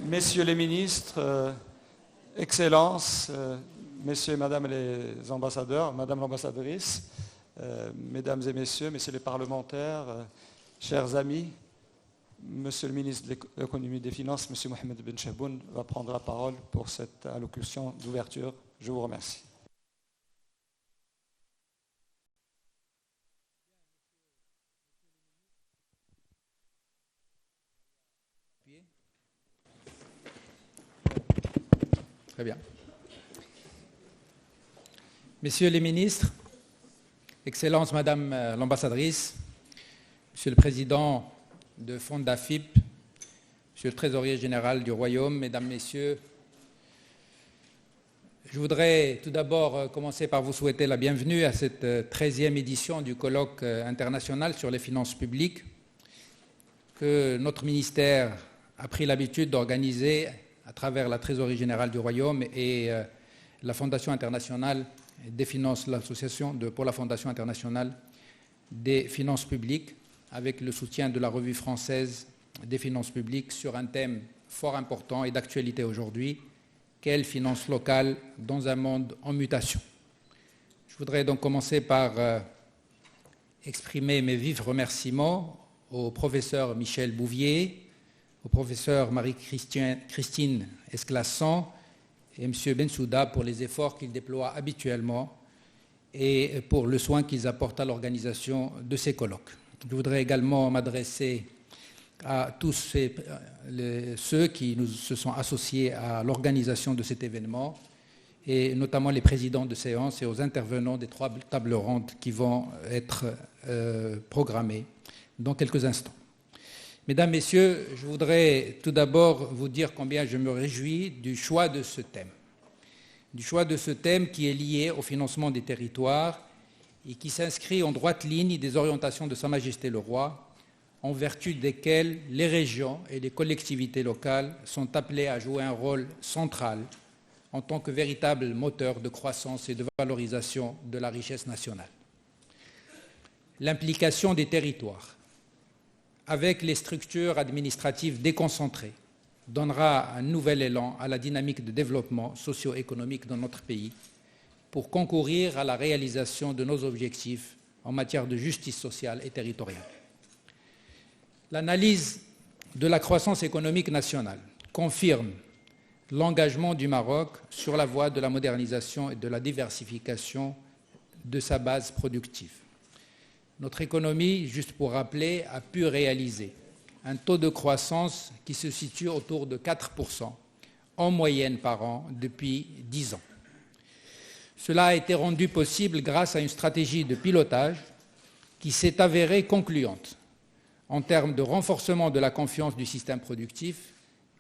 Messieurs les ministres, Excellences, Messieurs et Madame les ambassadeurs, Madame l'ambassadrice, Mesdames et Messieurs, Messieurs les parlementaires, chers amis, Monsieur le ministre de l'Économie et des Finances, Monsieur Mohamed Ben Chehboun, va prendre la parole pour cette allocution d'ouverture. Je vous remercie. Très bien. Messieurs les ministres, Excellence Madame l'ambassadrice, Monsieur le Président de Fondafip, Monsieur le Trésorier général du Royaume, Mesdames, Messieurs, je voudrais tout d'abord commencer par vous souhaiter la bienvenue à cette 13e édition du colloque international sur les finances publiques que notre ministère a pris l'habitude d'organiser à travers la Trésorerie générale du Royaume et la Fondation internationale des finances, l'association pour la Fondation internationale des finances publiques, avec le soutien de la Revue française des finances publiques sur un thème fort important et d'actualité aujourd'hui, quelles finances locales dans un monde en mutation. Je voudrais donc commencer par exprimer mes vifs remerciements au professeur Michel Bouvier, au professeur Marie-Christine Esclasson et M. Bensouda pour les efforts qu'ils déploient habituellement et pour le soin qu'ils apportent à l'organisation de ces colloques. Je voudrais également m'adresser à tous ceux qui se sont associés à l'organisation de cet événement, et notamment les présidents de séance et aux intervenants des 3 tables rondes qui vont être programmées dans quelques instants. Mesdames, Messieurs, je voudrais tout d'abord vous dire combien je me réjouis du choix de ce thème. Du choix de ce thème qui est lié au financement des territoires et qui s'inscrit en droite ligne des orientations de Sa Majesté le Roi, en vertu desquelles les régions et les collectivités locales sont appelées à jouer un rôle central en tant que véritable moteur de croissance et de valorisation de la richesse nationale. L'implication des territoires avec les structures administratives déconcentrées donnera un nouvel élan à la dynamique de développement socio-économique dans notre pays pour concourir à la réalisation de nos objectifs en matière de justice sociale et territoriale. L'analyse de la croissance économique nationale confirme l'engagement du Maroc sur la voie de la modernisation et de la diversification de sa base productive. Notre économie, juste pour rappeler, a pu réaliser un taux de croissance qui se situe autour de 4% en moyenne par an depuis 10 ans. Cela a été rendu possible grâce à une stratégie de pilotage qui s'est avérée concluante en termes de renforcement de la confiance du système productif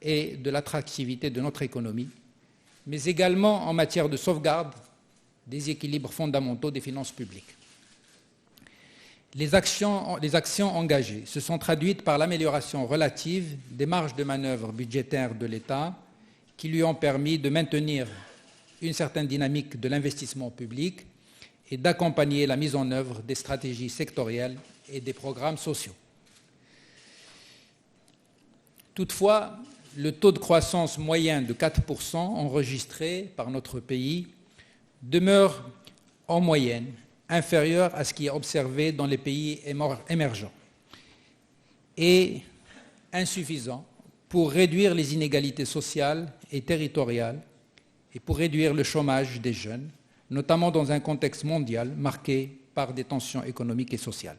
et de l'attractivité de notre économie, mais également en matière de sauvegarde des équilibres fondamentaux des finances publiques. Les actions engagées se sont traduites par l'amélioration relative des marges de manœuvre budgétaires de l'État qui lui ont permis de maintenir une certaine dynamique de l'investissement public et d'accompagner la mise en œuvre des stratégies sectorielles et des programmes sociaux. Toutefois, le taux de croissance moyen de 4% enregistré par notre pays demeure en moyenne inférieur à ce qui est observé dans les pays émergents et insuffisant pour réduire les inégalités sociales et territoriales et pour réduire le chômage des jeunes, notamment dans un contexte mondial marqué par des tensions économiques et sociales.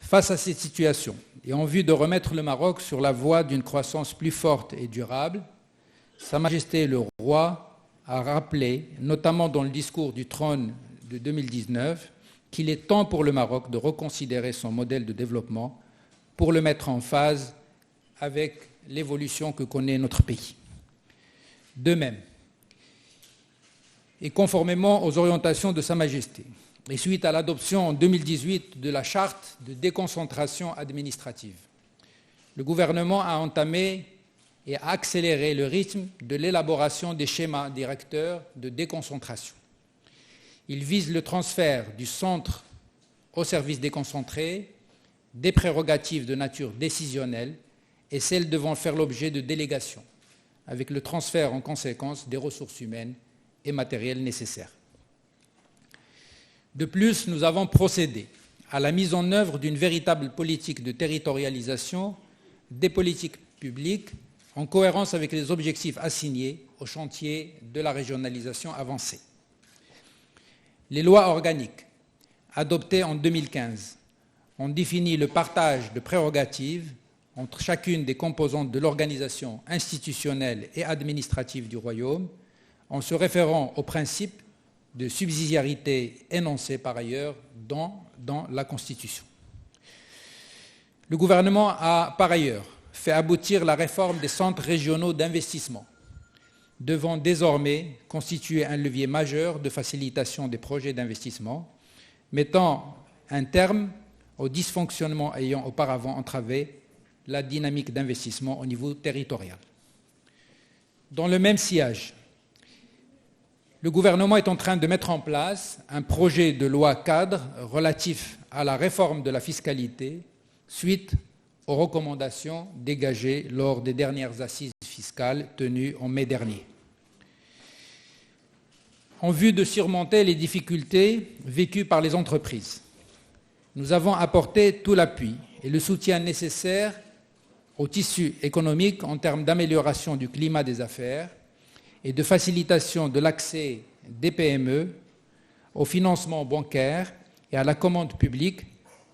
Face à cette situation, et en vue de remettre le Maroc sur la voie d'une croissance plus forte et durable, Sa Majesté le Roi a rappelé, notamment dans le discours du trône de 2019, qu'il est temps pour le Maroc de reconsidérer son modèle de développement pour le mettre en phase avec l'évolution que connaît notre pays. De même, et conformément aux orientations de Sa Majesté, et suite à l'adoption en 2018 de la charte de déconcentration administrative, le gouvernement a entamé et a accéléré le rythme de l'élaboration des schémas directeurs de déconcentration. Il vise le transfert du centre au service déconcentré, des prérogatives de nature décisionnelle et celles devant faire l'objet de délégations, avec le transfert en conséquence des ressources humaines et matérielles nécessaires. De plus, nous avons procédé à la mise en œuvre d'une véritable politique de territorialisation des politiques publiques en cohérence avec les objectifs assignés au chantier de la régionalisation avancée. Les lois organiques adoptées en 2015 ont défini le partage de prérogatives entre chacune des composantes de l'organisation institutionnelle et administrative du Royaume en se référant aux principes de subsidiarité énoncés par ailleurs dans la Constitution. Le gouvernement a par ailleurs fait aboutir la réforme des centres régionaux d'investissement, devant désormais constituer un levier majeur de facilitation des projets d'investissement, mettant un terme aux dysfonctionnements ayant auparavant entravé la dynamique d'investissement au niveau territorial. Dans le même sillage, le gouvernement est en train de mettre en place un projet de loi cadre relatif à la réforme de la fiscalité suite aux recommandations dégagées lors des dernières assises fiscales tenues en mai dernier. En vue de surmonter les difficultés vécues par les entreprises, nous avons apporté tout l'appui et le soutien nécessaire au tissu économique en termes d'amélioration du climat des affaires et de facilitation de l'accès des PME au financement bancaire et à la commande publique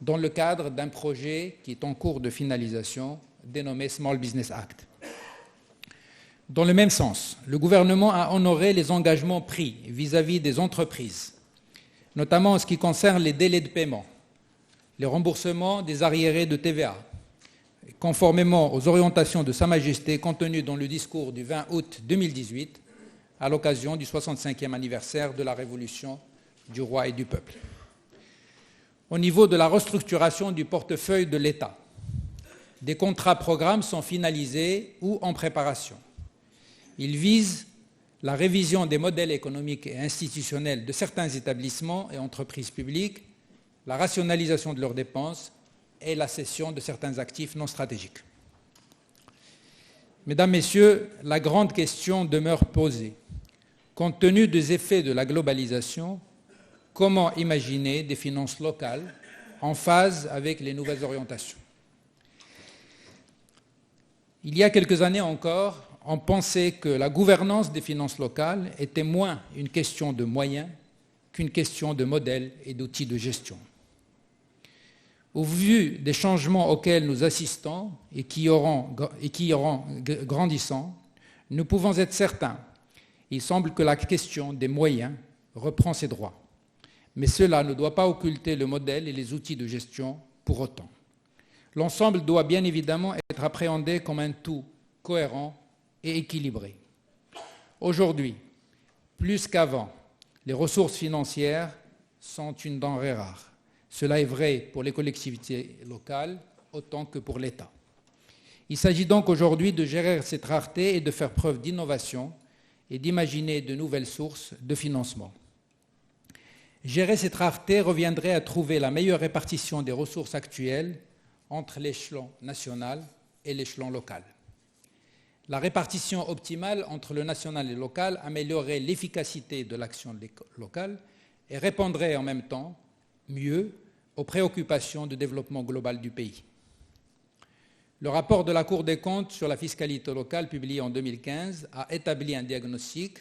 dans le cadre d'un projet qui est en cours de finalisation dénommé Small Business Act. Dans le même sens, le gouvernement a honoré les engagements pris vis-à-vis des entreprises, notamment en ce qui concerne les délais de paiement, les remboursements des arriérés de TVA, conformément aux orientations de Sa Majesté contenues dans le discours du 20 août 2018 à l'occasion du 65e anniversaire de la Révolution du roi et du peuple. Au niveau de la restructuration du portefeuille de l'État, des contrats-programmes sont finalisés ou en préparation. Ils visent la révision des modèles économiques et institutionnels de certains établissements et entreprises publiques, la rationalisation de leurs dépenses et la cession de certains actifs non stratégiques. Mesdames, Messieurs, la grande question demeure posée. Compte tenu des effets de la globalisation, comment imaginer des finances locales en phase avec les nouvelles orientations? Il y a quelques années encore, on pensait que la gouvernance des finances locales était moins une question de moyens qu'une question de modèles et d'outils de gestion. Au vu des changements auxquels nous assistons et qui iront grandissant, nous pouvons être certains. Il semble que la question des moyens reprend ses droits. Mais cela ne doit pas occulter le modèle et les outils de gestion pour autant. L'ensemble doit bien évidemment être appréhendé comme un tout cohérent et équilibré. Aujourd'hui, plus qu'avant, les ressources financières sont une denrée rare. Cela est vrai pour les collectivités locales autant que pour l'État. Il s'agit donc aujourd'hui de gérer cette rareté et de faire preuve d'innovation et d'imaginer de nouvelles sources de financement. Gérer cette rareté reviendrait à trouver la meilleure répartition des ressources actuelles entre l'échelon national et l'échelon local. La répartition optimale entre le national et le local améliorerait l'efficacité de l'action locale et répondrait en même temps mieux aux préoccupations de développement global du pays. Le rapport de la Cour des comptes sur la fiscalité locale, publié en 2015, a établi un diagnostic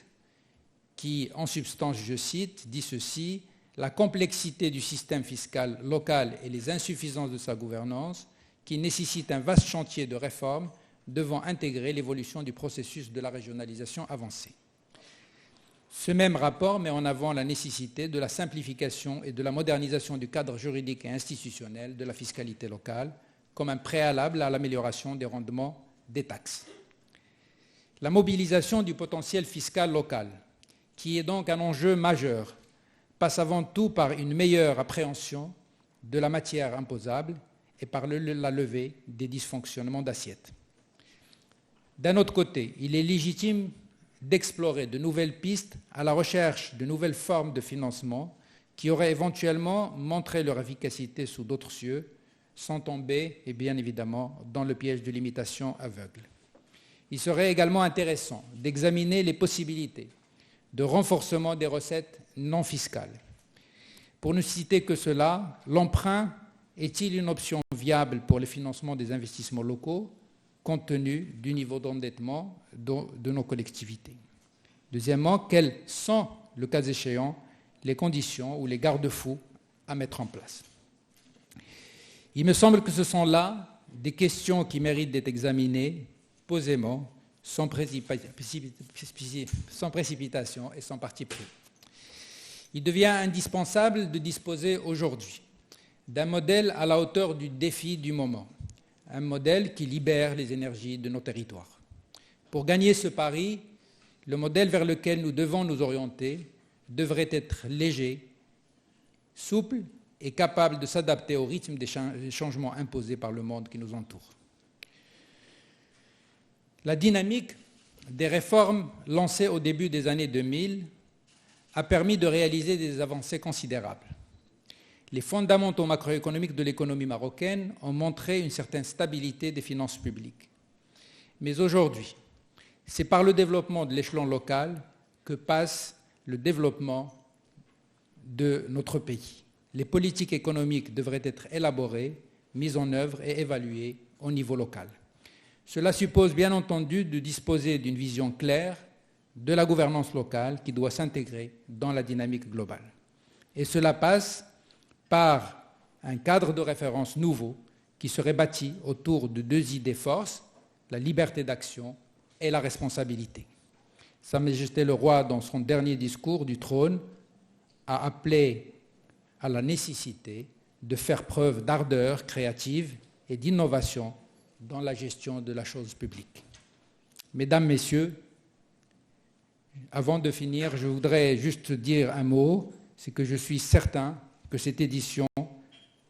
qui, en substance, je cite, dit ceci: la complexité du système fiscal local et les insuffisances de sa gouvernance, qui nécessite un vaste chantier de réforme devant intégrer l'évolution du processus de la régionalisation avancée. Ce même rapport met en avant la nécessité de la simplification et de la modernisation du cadre juridique et institutionnel de la fiscalité locale comme un préalable à l'amélioration des rendements des taxes. La mobilisation du potentiel fiscal local, qui est donc un enjeu majeur, passe avant tout par une meilleure appréhension de la matière imposable et par la levée des dysfonctionnements d'assiette. D'un autre côté, il est légitime d'explorer de nouvelles pistes à la recherche de nouvelles formes de financement qui auraient éventuellement montré leur efficacité sous d'autres cieux, sans tomber, et bien évidemment, dans le piège de l'imitation aveugle. Il serait également intéressant d'examiner les possibilités de renforcement des recettes non fiscales. Pour ne citer que cela, l'emprunt est-il une option viable pour le financement des investissements locaux, compte tenu du niveau d'endettement de nos collectivités? Deuxièmement, quelles sont, le cas échéant, les conditions ou les garde-fous à mettre en place? Il me semble que ce sont là des questions qui méritent d'être examinées posément, sans précipitation et sans parti pris. Il devient indispensable de disposer aujourd'hui d'un modèle à la hauteur du défi du moment, un modèle qui libère les énergies de nos territoires. Pour gagner ce pari, le modèle vers lequel nous devons nous orienter devrait être léger, souple et capable de s'adapter au rythme des changements imposés par le monde qui nous entoure. La dynamique des réformes lancées au début des années 2000 a permis de réaliser des avancées considérables. Les fondamentaux macroéconomiques de l'économie marocaine ont montré une certaine stabilité des finances publiques. Mais aujourd'hui, c'est par le développement de l'échelon local que passe le développement de notre pays. Les politiques économiques devraient être élaborées, mises en œuvre et évaluées au niveau local. Cela suppose bien entendu de disposer d'une vision claire de la gouvernance locale qui doit s'intégrer dans la dynamique globale. Et cela passe par un cadre de référence nouveau qui serait bâti autour de deux idées forces, la liberté d'action et la responsabilité. Sa Majesté le Roi, dans son dernier discours du trône, a appelé à la nécessité de faire preuve d'ardeur créative et d'innovation dans la gestion de la chose publique. Mesdames, Messieurs, avant de finir, je voudrais juste dire un mot, c'est que je suis certain que cette édition,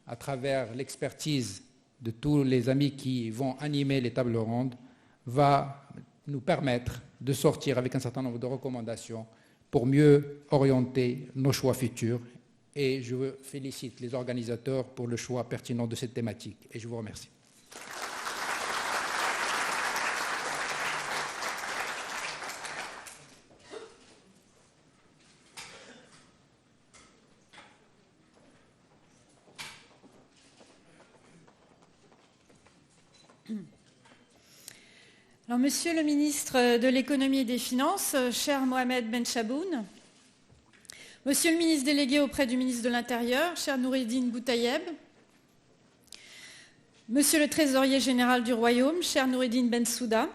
à travers l'expertise de tous les amis qui vont animer les tables rondes, va nous permettre de sortir avec un certain nombre de recommandations pour mieux orienter nos choix futurs. Et je félicite les organisateurs pour le choix pertinent de cette thématique. Et je vous remercie. Alors, Monsieur le ministre de l'Économie et des Finances, cher Mohamed Ben Chaboun, Monsieur le ministre délégué auprès du ministre de l'Intérieur, cher Noureddine Boutayeb, Monsieur le trésorier général du Royaume, cher Noureddine Bensouda,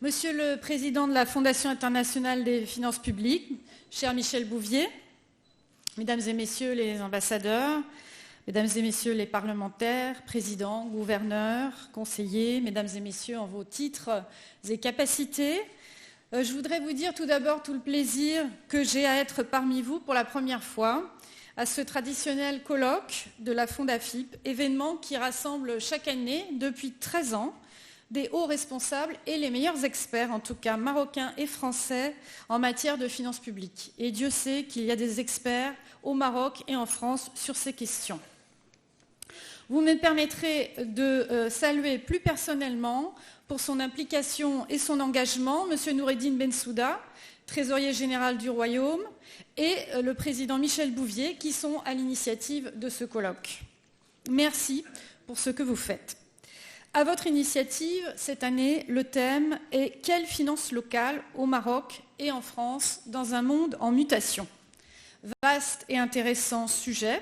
Monsieur le président de la Fondation internationale des finances publiques, cher Michel Bouvier, Mesdames et Messieurs les ambassadeurs, Mesdames et Messieurs les parlementaires, présidents, gouverneurs, conseillers, Mesdames et Messieurs en vos titres et capacités, je voudrais vous dire tout d'abord tout le plaisir que j'ai à être parmi vous pour la première fois à ce traditionnel colloque de la Fondafip, événement qui rassemble chaque année depuis 13 ans des hauts responsables et les meilleurs experts, en tout cas marocains et français, en matière de finances publiques. Et Dieu sait qu'il y a des experts au Maroc et en France sur ces questions. Vous me permettrez de saluer plus personnellement, pour son implication et son engagement, M. Noureddine Bensouda, trésorier général du Royaume, et le président Michel Bouvier, qui sont à l'initiative de ce colloque. Merci pour ce que vous faites. À votre initiative, cette année, le thème est « Quelle finance locale au Maroc et en France dans un monde en mutation ?» Vaste et intéressant sujet,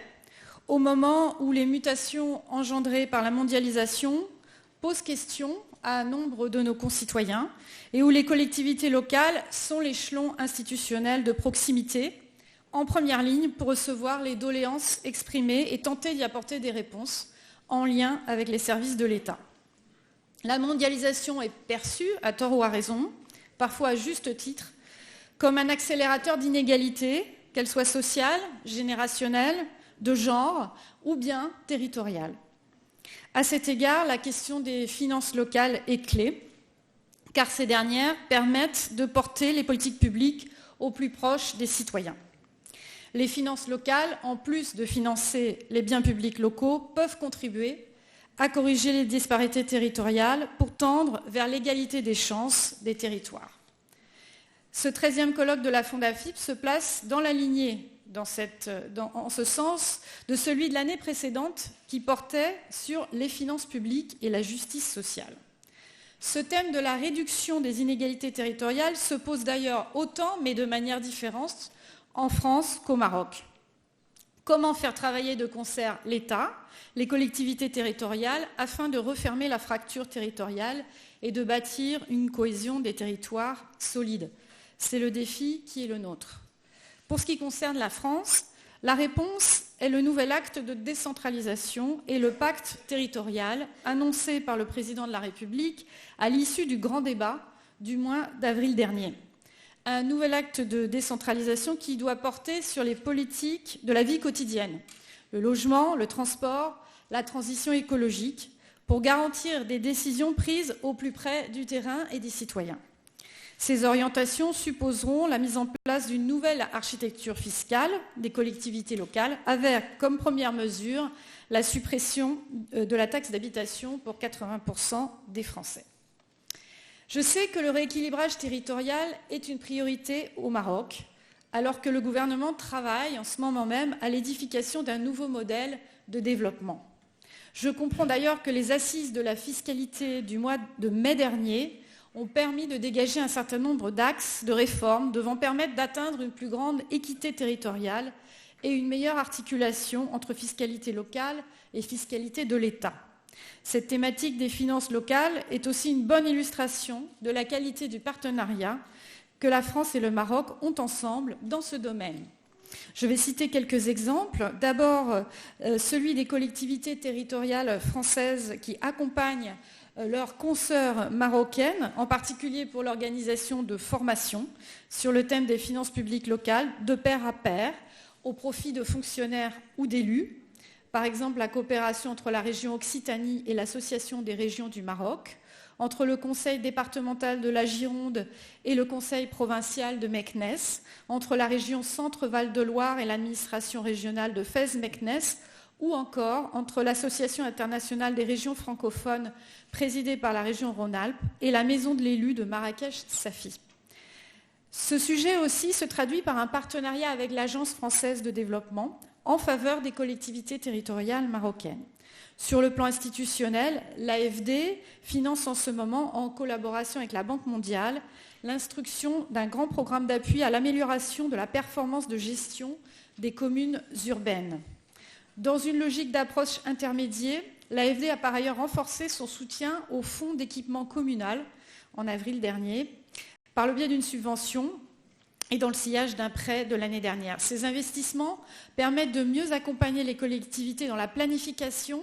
au moment où les mutations engendrées par la mondialisation posent question à nombre de nos concitoyens et où les collectivités locales sont l'échelon institutionnel de proximité, en première ligne pour recevoir les doléances exprimées et tenter d'y apporter des réponses en lien avec les services de l'État. La mondialisation est perçue, à tort ou à raison, parfois à juste titre, comme un accélérateur d'inégalités, qu'elles soient sociales, générationnelles, de genre ou bien territoriales. À cet égard, la question des finances locales est clé, car ces dernières permettent de porter les politiques publiques au plus proche des citoyens. Les finances locales, en plus de financer les biens publics locaux, peuvent contribuer à corriger les disparités territoriales pour tendre vers l'égalité des chances des territoires. Ce 13e colloque de la Fondafip se place dans la lignée, en ce sens, de celui de l'année précédente qui portait sur les finances publiques et la justice sociale. Ce thème de la réduction des inégalités territoriales se pose d'ailleurs autant, mais de manière différente, en France qu'au Maroc. Comment faire travailler de concert l'État, les collectivités territoriales, afin de refermer la fracture territoriale et de bâtir une cohésion des territoires solide? C'est le défi qui est le nôtre. Pour ce qui concerne la France, la réponse est le nouvel acte de décentralisation et le pacte territorial annoncé par le président de la République à l'issue du grand débat du mois d'avril dernier. Un nouvel acte de décentralisation qui doit porter sur les politiques de la vie quotidienne, le logement, le transport, la transition écologique, pour garantir des décisions prises au plus près du terrain et des citoyens. Ces orientations supposeront la mise en place d'une nouvelle architecture fiscale des collectivités locales, avec comme première mesure la suppression de la taxe d'habitation pour 80% des Français. Je sais que le rééquilibrage territorial est une priorité au Maroc, alors que le gouvernement travaille en ce moment même à l'édification d'un nouveau modèle de développement. Je comprends d'ailleurs que les assises de la fiscalité du mois de mai dernier ont permis de dégager un certain nombre d'axes de réformes devant permettre d'atteindre une plus grande équité territoriale et une meilleure articulation entre fiscalité locale et fiscalité de l'État. Cette thématique des finances locales est aussi une bonne illustration de la qualité du partenariat que la France et le Maroc ont ensemble dans ce domaine. Je vais citer quelques exemples. D'abord, celui des collectivités territoriales françaises qui accompagnent leurs consoeurs marocaines, en particulier pour l'organisation de formations sur le thème des finances publiques locales, de pair à pair, au profit de fonctionnaires ou d'élus. Par exemple, la coopération entre la région Occitanie et l'Association des régions du Maroc, entre le Conseil départemental de la Gironde et le Conseil provincial de Meknès, entre la région Centre-Val de Loire et l'administration régionale de Fès-Meknès, ou encore entre l'Association internationale des régions francophones présidée par la région Rhône-Alpes et la Maison de l'élu de Marrakech-Safi. Ce sujet aussi se traduit par un partenariat avec l'Agence française de développement en faveur des collectivités territoriales marocaines. Sur le plan institutionnel, l'AFD finance en ce moment, en collaboration avec la Banque mondiale, l'instruction d'un grand programme d'appui à l'amélioration de la performance de gestion des communes urbaines. Dans une logique d'approche intermédiaire, l'AFD a par ailleurs renforcé son soutien au fonds d'équipement communal en avril dernier, par le biais d'une subvention et dans le sillage d'un prêt de l'année dernière. Ces investissements permettent de mieux accompagner les collectivités dans la planification,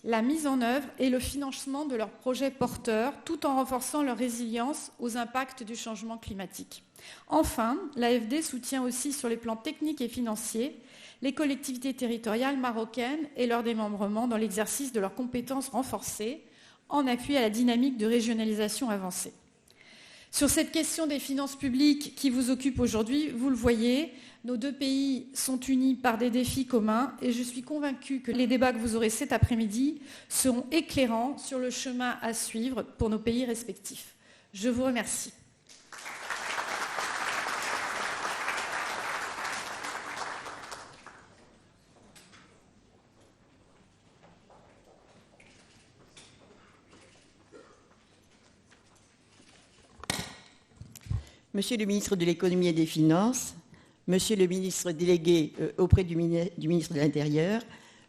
la mise en œuvre et le financement de leurs projets porteurs, tout en renforçant leur résilience aux impacts du changement climatique. Enfin, l'AFD soutient aussi sur les plans techniques et financiers les collectivités territoriales marocaines et leur démembrement dans l'exercice de leurs compétences renforcées en appui à la dynamique de régionalisation avancée. Sur cette question des finances publiques qui vous occupe aujourd'hui, vous le voyez, nos deux pays sont unis par des défis communs et je suis convaincue que les débats que vous aurez cet après-midi seront éclairants sur le chemin à suivre pour nos pays respectifs. Je vous remercie. Monsieur le ministre de l'Économie et des Finances, Monsieur le ministre délégué auprès du ministre de l'Intérieur,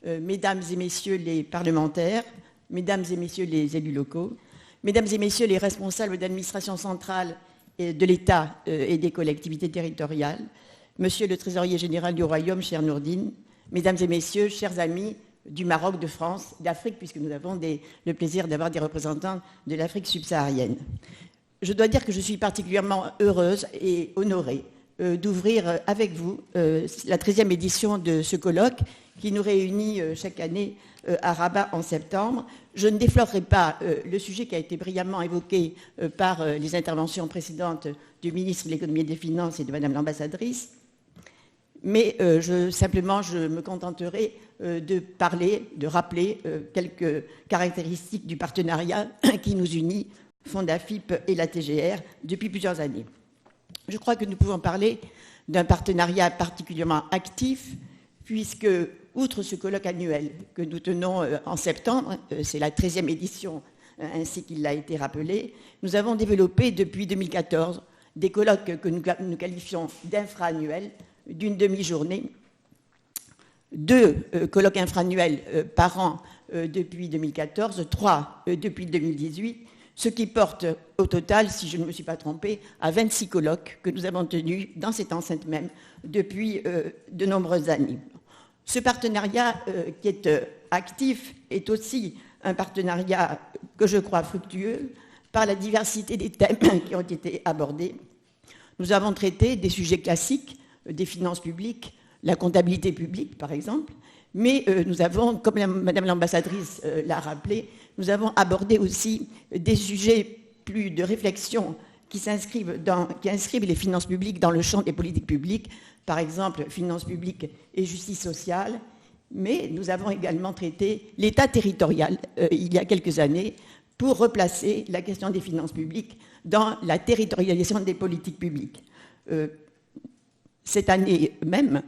Mesdames et Messieurs les parlementaires, Mesdames et Messieurs les élus locaux, Mesdames et Messieurs les responsables d'administration centrale de l'État et des collectivités territoriales, Monsieur le Trésorier général du Royaume, cher Nourdine, Mesdames et Messieurs, chers amis du Maroc, de France, d'Afrique, puisque nous avons le plaisir d'avoir des représentants de l'Afrique subsaharienne. Je dois dire que je suis particulièrement heureuse et honorée d'ouvrir avec vous la 13e édition de ce colloque qui nous réunit chaque année à Rabat en septembre. Je ne déflorerai pas le sujet qui a été brillamment évoqué par les interventions précédentes du ministre de l'Économie et des Finances et de Madame l'ambassadrice, mais simplement je me contenterai de rappeler quelques caractéristiques du partenariat qui nous unit, Fondafip et la TGR, depuis plusieurs années. Je crois que nous pouvons parler d'un partenariat particulièrement actif, puisque, outre ce colloque annuel que nous tenons en septembre, c'est la 13e édition, ainsi qu'il a été rappelé, nous avons développé depuis 2014 des colloques que nous qualifions d'infra-annuels, d'une demi-journée, 2 colloques infra-annuels par an depuis 2014, 3 depuis 2018, ce qui porte au total, si je ne me suis pas trompée, à 26 colloques que nous avons tenus dans cette enceinte même depuis de nombreuses années. Ce partenariat qui est actif est aussi un partenariat que je crois fructueux par la diversité des thèmes qui ont été abordés. Nous avons traité des sujets classiques, des finances publiques, la comptabilité publique par exemple, mais nous avons, comme Madame l'ambassadrice l'a rappelé, nous avons abordé aussi des sujets plus de réflexion qui inscrivent les finances publiques dans le champ des politiques publiques, par exemple finances publiques et justice sociale, mais nous avons également traité l'État territorial il y a quelques années pour replacer la question des finances publiques dans la territorialisation des politiques publiques. Cette année même,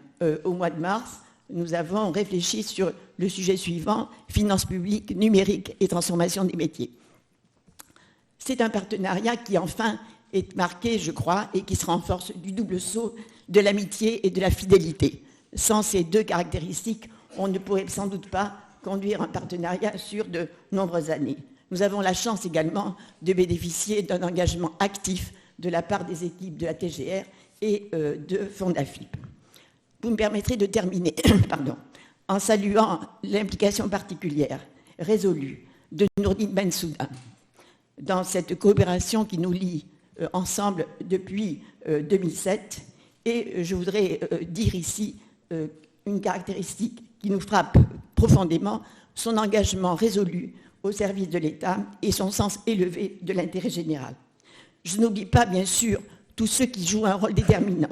au mois de mars, nous avons réfléchi sur le sujet suivant, finances publiques, numérique et transformation des métiers. C'est un partenariat qui, enfin, est marqué, je crois, et qui se renforce du double saut de l'amitié et de la fidélité. Sans ces 2 caractéristiques, on ne pourrait sans doute pas conduire un partenariat sur de nombreuses années. Nous avons la chance également de bénéficier d'un engagement actif de la part des équipes de la TGR et de Fondafip. Vous me permettrez de terminer en saluant l'implication particulière, résolue, de Nourdine Bensouda dans cette coopération qui nous lie ensemble depuis 2007. Et je voudrais dire ici une caractéristique qui nous frappe profondément, son engagement résolu au service de l'État et son sens élevé de l'intérêt général. Je n'oublie pas, bien sûr, tous ceux qui jouent un rôle déterminant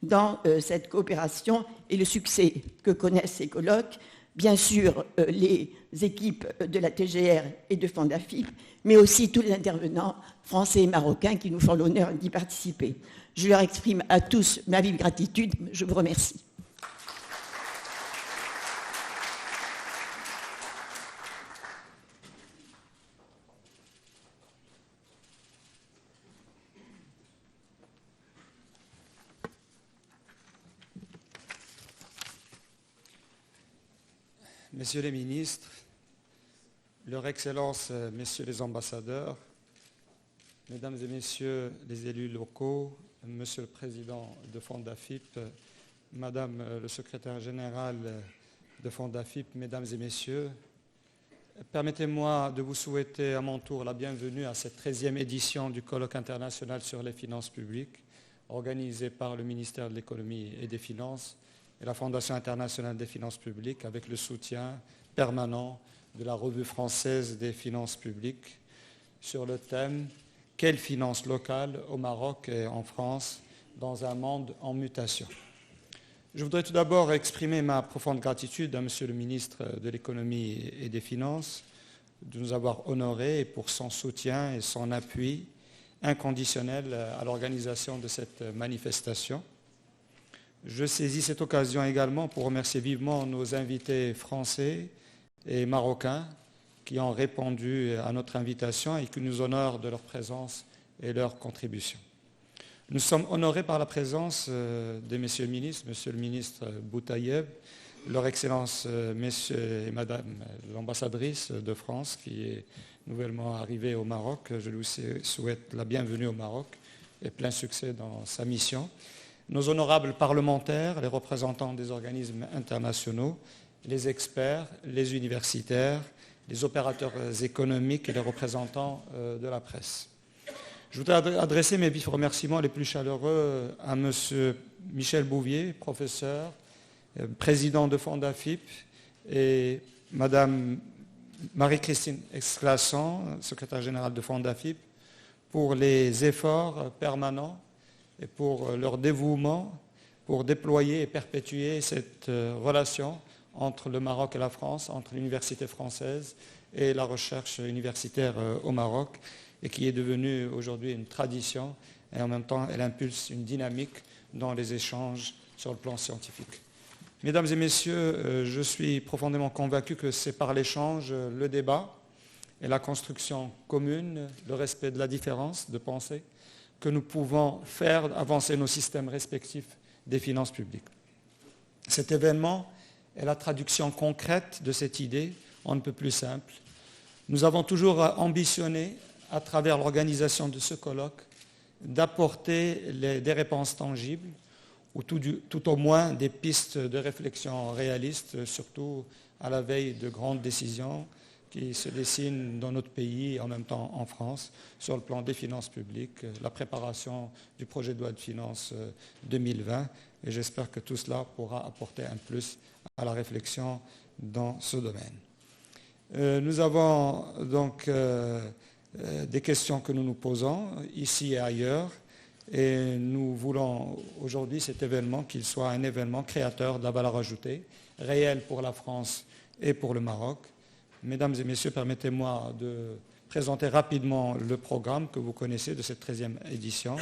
dans cette coopération et le succès que connaissent ces colloques, bien sûr les équipes de la TGR et de Fondafip, mais aussi tous les intervenants français et marocains qui nous font l'honneur d'y participer. Je leur exprime à tous ma vive gratitude. Je vous remercie. Messieurs les ministres, Leur Excellence, Messieurs les ambassadeurs, Mesdames et Messieurs les élus locaux, Monsieur le Président de Fondafip, Madame le Secrétaire général de Fondafip, Mesdames et Messieurs, permettez-moi de vous souhaiter à mon tour la bienvenue à cette 13e édition du colloque international sur les finances publiques, organisé par le ministère de l'Économie et des Finances et la Fondation internationale des finances publiques, avec le soutien permanent de la Revue française des finances publiques, sur le thème « Quelles finances locales au Maroc et en France dans un monde en mutation ?» Je voudrais tout d'abord exprimer ma profonde gratitude à Monsieur le ministre de l'Économie et des Finances de nous avoir honorés pour son soutien et son appui inconditionnel à l'organisation de cette manifestation. Je saisis cette occasion également pour remercier vivement nos invités français et marocains qui ont répondu à notre invitation et qui nous honorent de leur présence et leur contribution. Nous sommes honorés par la présence de messieurs le ministre, monsieur le ministre Boutayeb, leur Excellence, messieurs et madame l'ambassadrice de France qui est nouvellement arrivée au Maroc. Je lui souhaite la bienvenue au Maroc et plein succès dans sa mission. Nos honorables parlementaires, les représentants des organismes internationaux, les experts, les universitaires, les opérateurs économiques et les représentants de la presse. Je voudrais adresser mes vifs remerciements les plus chaleureux à M. Michel Bouvier, professeur, président de Fondafip, et Mme Marie-Christine Esclasson, secrétaire générale de Fondafip, pour les efforts permanents et pour leur dévouement pour déployer et perpétuer cette relation entre le Maroc et la France, entre l'université française et la recherche universitaire au Maroc, et qui est devenue aujourd'hui une tradition, et en même temps elle impulse une dynamique dans les échanges sur le plan scientifique. Mesdames et messieurs, je suis profondément convaincu que c'est par l'échange, le débat et la construction commune, le respect de la différence de pensée, que nous pouvons faire avancer nos systèmes respectifs des finances publiques. Cet événement est la traduction concrète de cette idée, on ne peut plus simple. Nous avons toujours ambitionné, à travers l'organisation de ce colloque, d'apporter des réponses tangibles, ou tout au moins des pistes de réflexion réalistes, surtout à la veille de grandes décisions qui se dessinent dans notre pays et en même temps en France, sur le plan des finances publiques, la préparation du projet de loi de finances 2020, et j'espère que tout cela pourra apporter un plus à la réflexion dans ce domaine. Nous avons donc des questions que nous nous posons ici et ailleurs, et nous voulons aujourd'hui cet événement qu'il soit un événement créateur de la valeur ajoutée, réelle pour la France et pour le Maroc. Mesdames et messieurs, permettez-moi de présenter rapidement le programme que vous connaissez de cette 13e édition.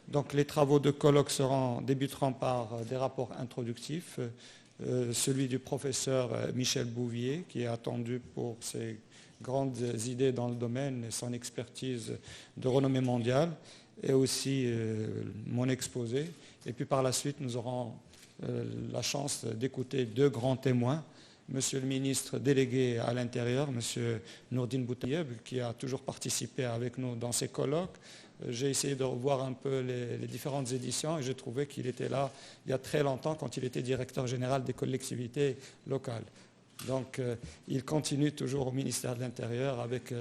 Donc les travaux de colloque débuteront par des rapports introductifs, celui du professeur Michel Bouvier, qui est attendu pour ses grandes idées dans le domaine et son expertise de renommée mondiale, et aussi mon exposé. Et puis par la suite, nous aurons la chance d'écouter deux grands témoins, Monsieur le ministre délégué à l'Intérieur, Monsieur Nourdine Boutayeb, qui a toujours participé avec nous dans ces colloques. J'ai essayé de revoir un peu les différentes éditions et j'ai trouvé qu'il était là il y a très longtemps quand il était directeur général des collectivités locales. Donc il continue toujours au ministère de l'Intérieur avec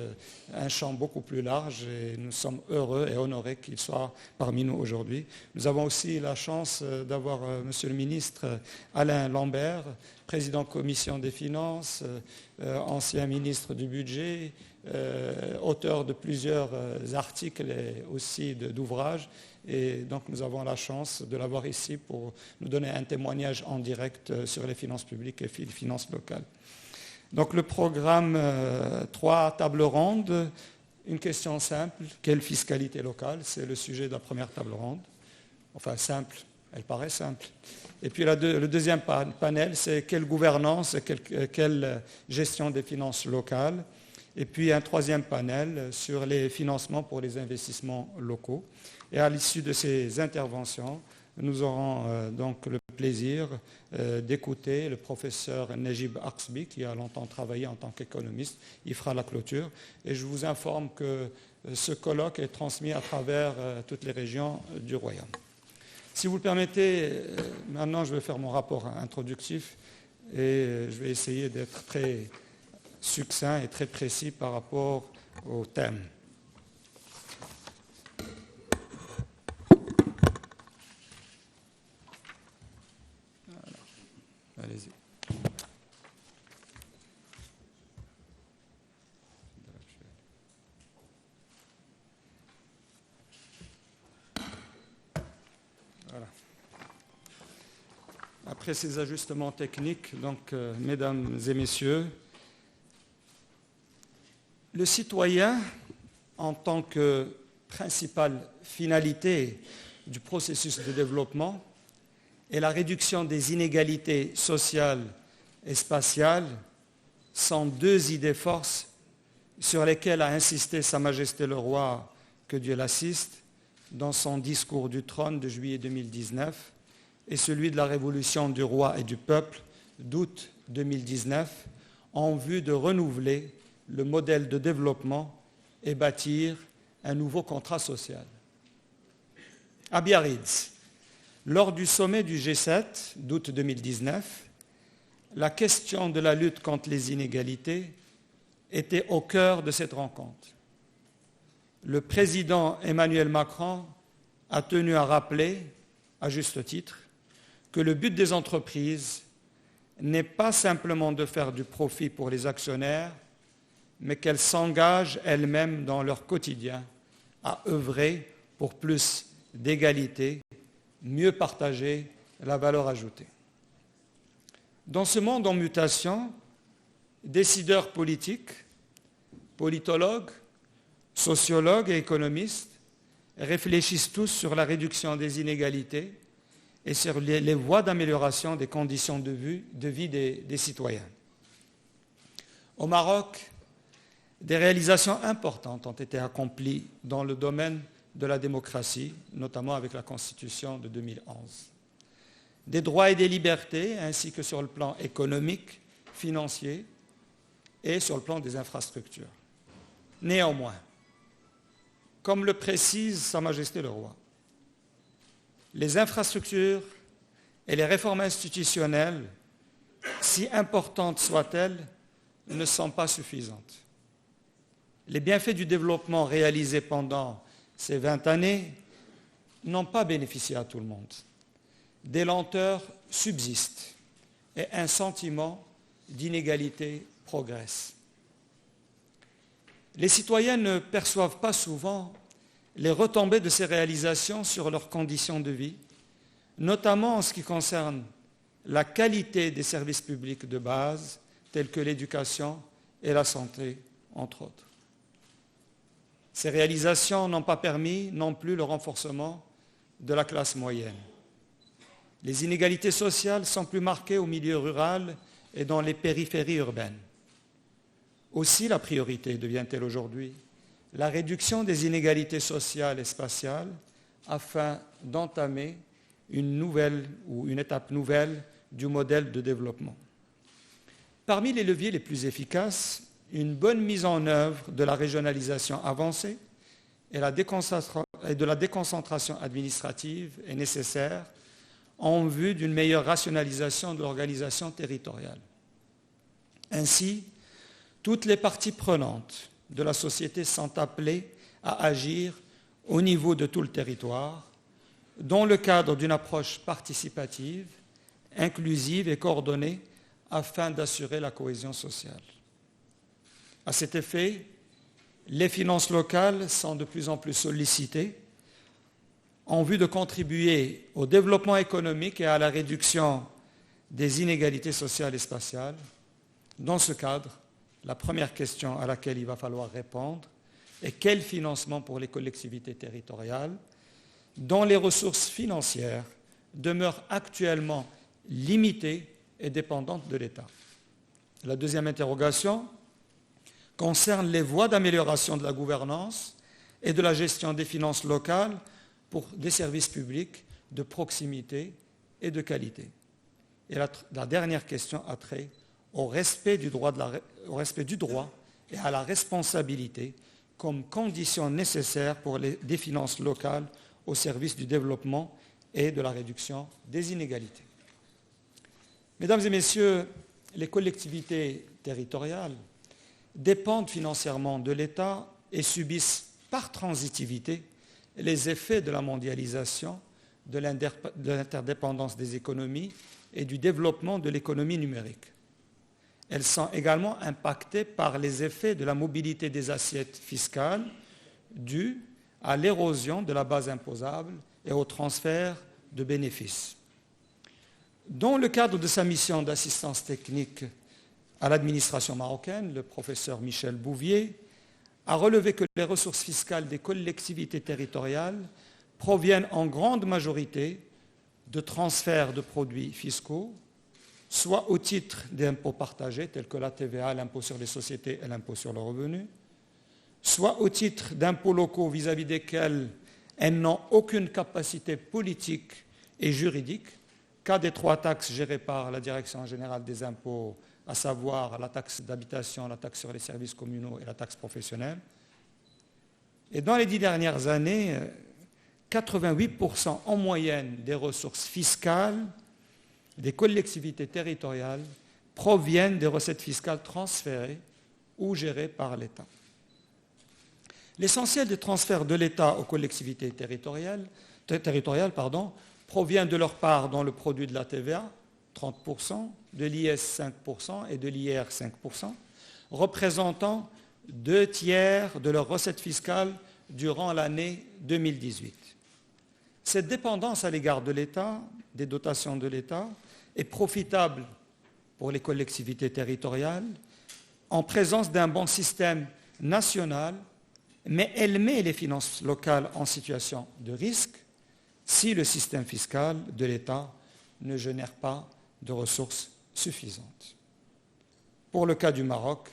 un champ beaucoup plus large et nous sommes heureux et honorés qu'il soit parmi nous aujourd'hui. Nous avons aussi la chance d'avoir Monsieur le ministre Alain Lambert, président commission des finances, ancien ministre du budget, auteur de plusieurs articles et aussi d'ouvrages. Et donc nous avons la chance de l'avoir ici pour nous donner un témoignage en direct sur les finances publiques et les finances locales. Donc le programme, 3 tables rondes, une question simple, quelle fiscalité locale? C'est le sujet de la première table ronde. Enfin simple, elle paraît simple. Et puis le deuxième panel, c'est quelle gouvernance, quelle gestion des finances locales. Et puis un troisième panel sur les financements pour les investissements locaux. Et à l'issue de ces interventions, nous aurons donc le plaisir d'écouter le professeur Najib Aksbi, qui a longtemps travaillé en tant qu'économiste. Il fera la clôture. Et je vous informe que ce colloque est transmis à travers toutes les régions du Royaume. Si vous le permettez, maintenant je vais faire mon rapport introductif et je vais essayer d'être très succinct et très précis par rapport au thème. Allez-y. Voilà. Après ces ajustements techniques, donc, mesdames et messieurs, le citoyen, en tant que principale finalité du processus de développement, et la réduction des inégalités sociales et spatiales sont deux idées forces sur lesquelles a insisté Sa Majesté le Roi, que Dieu l'assiste, dans son discours du trône de juillet 2019 et celui de la Révolution du Roi et du Peuple d'août 2019 en vue de renouveler le modèle de développement et bâtir un nouveau contrat social. À Biarritz, lors du sommet du G7 d'août 2019, la question de la lutte contre les inégalités était au cœur de cette rencontre. Le président Emmanuel Macron a tenu à rappeler, à juste titre, que le but des entreprises n'est pas simplement de faire du profit pour les actionnaire, mais qu'elles s'engagent elles-mêmes dans leur quotidien à œuvrer pour plus d'égalité, mieux partager la valeur ajoutée. Dans ce monde en mutation, décideurs politiques, politologues, sociologues et économistes réfléchissent tous sur la réduction des inégalités et sur les voies d'amélioration des conditions de vie des citoyens. Au Maroc, des réalisations importantes ont été accomplies dans le domaine de la démocratie, notamment avec la Constitution de 2011. Des droits et des libertés, ainsi que sur le plan économique, financier et sur le plan des infrastructures. Néanmoins, comme le précise Sa Majesté le Roi, les infrastructures et les réformes institutionnelles, si importantes soient-elles, ne sont pas suffisantes. Les bienfaits du développement réalisés pendant ces 20 années n'ont pas bénéficié à tout le monde. Des lenteurs subsistent et un sentiment d'inégalité progresse. Les citoyens ne perçoivent pas souvent les retombées de ces réalisations sur leurs conditions de vie, notamment en ce qui concerne la qualité des services publics de base, tels que l'éducation et la santé, entre autres. Ces réalisations n'ont pas permis non plus le renforcement de la classe moyenne. Les inégalités sociales sont plus marquées au milieu rural et dans les périphéries urbaines. Aussi, la priorité devient-elle aujourd'hui la réduction des inégalités sociales et spatiales afin d'entamer une étape nouvelle du modèle de développement. Parmi les leviers les plus efficaces, une bonne mise en œuvre de la régionalisation avancée et de la déconcentration administrative est nécessaire en vue d'une meilleure rationalisation de l'organisation territoriale. Ainsi, toutes les parties prenantes de la société sont appelées à agir au niveau de tout le territoire, dans le cadre d'une approche participative, inclusive et coordonnée afin d'assurer la cohésion sociale. À cet effet, les finances locales sont de plus en plus sollicitées en vue de contribuer au développement économique et à la réduction des inégalités sociales et spatiales. Dans ce cadre, la première question à laquelle il va falloir répondre est quel financement pour les collectivités territoriales dont les ressources financières demeurent actuellement limitées et dépendantes de l'État. La deuxième interrogation concerne les voies d'amélioration de la gouvernance et de la gestion des finances locales pour des services publics de proximité et de qualité. Et la dernière question a trait au respect du droit et à la responsabilité comme condition nécessaire pour des finances locales au service du développement et de la réduction des inégalités. Mesdames et messieurs, les collectivités territoriales dépendent financièrement de l'État et subissent par transitivité les effets de la mondialisation, de l'interdépendance des économies et du développement de l'économie numérique. Elles sont également impactées par les effets de la mobilité des assiettes fiscales dues à l'érosion de la base imposable et au transfert de bénéfices. Dans le cadre de sa mission d'assistance technique à l'administration marocaine, le professeur Michel Bouvier a relevé que les ressources fiscales des collectivités territoriales proviennent en grande majorité de transferts de produits fiscaux, soit au titre d'impôts partagés tels que la TVA, l'impôt sur les sociétés et l'impôt sur le revenu, soit au titre d'impôts locaux vis-à-vis desquels elles n'ont aucune capacité politique et juridique, cas des 3 taxes gérées par la Direction générale des impôts, à savoir la taxe d'habitation, la taxe sur les services communaux et la taxe professionnelle. Et dans les 10 dernières années, 88% en moyenne des ressources fiscales des collectivités territoriales proviennent des recettes fiscales transférées ou gérées par l'État. L'essentiel des transferts de l'État aux collectivités territoriales provient de leur part dans le produit de la TVA, 30%, de l'IS 5% et de l'IR 5%, représentant 2/3 de leurs recettes fiscales durant l'année 2018. Cette dépendance à l'égard de l'État, des dotations de l'État, est profitable pour les collectivités territoriales en présence d'un bon système national, mais elle met les finances locales en situation de risque si le système fiscal de l'État ne génère pas de ressources suffisantes. Pour le cas du Maroc,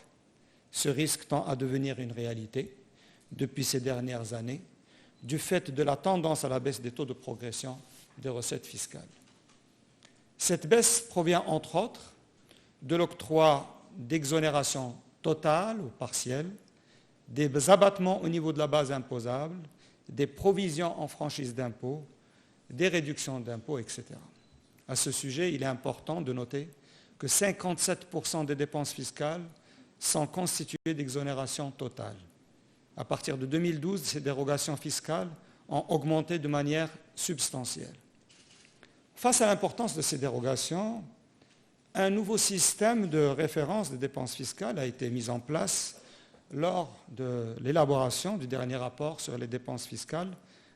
ce risque tend à devenir une réalité depuis ces dernières années du fait de la tendance à la baisse des taux de progression des recettes fiscales. Cette baisse provient entre autres de l'octroi d'exonérations totales ou partielles, des abattements au niveau de la base imposable, des provisions en franchise d'impôt, des réductions d'impôts, etc. À ce sujet, il est important de noter que 57% des dépenses fiscales sont constituées d'exonérations totales. À partir de 2012, ces dérogations fiscales ont augmenté de manière substantielle. Face à l'importance de ces dérogations, un nouveau système de référence des dépenses fiscales a été mis en place lors de l'élaboration du dernier rapport sur les dépenses fiscales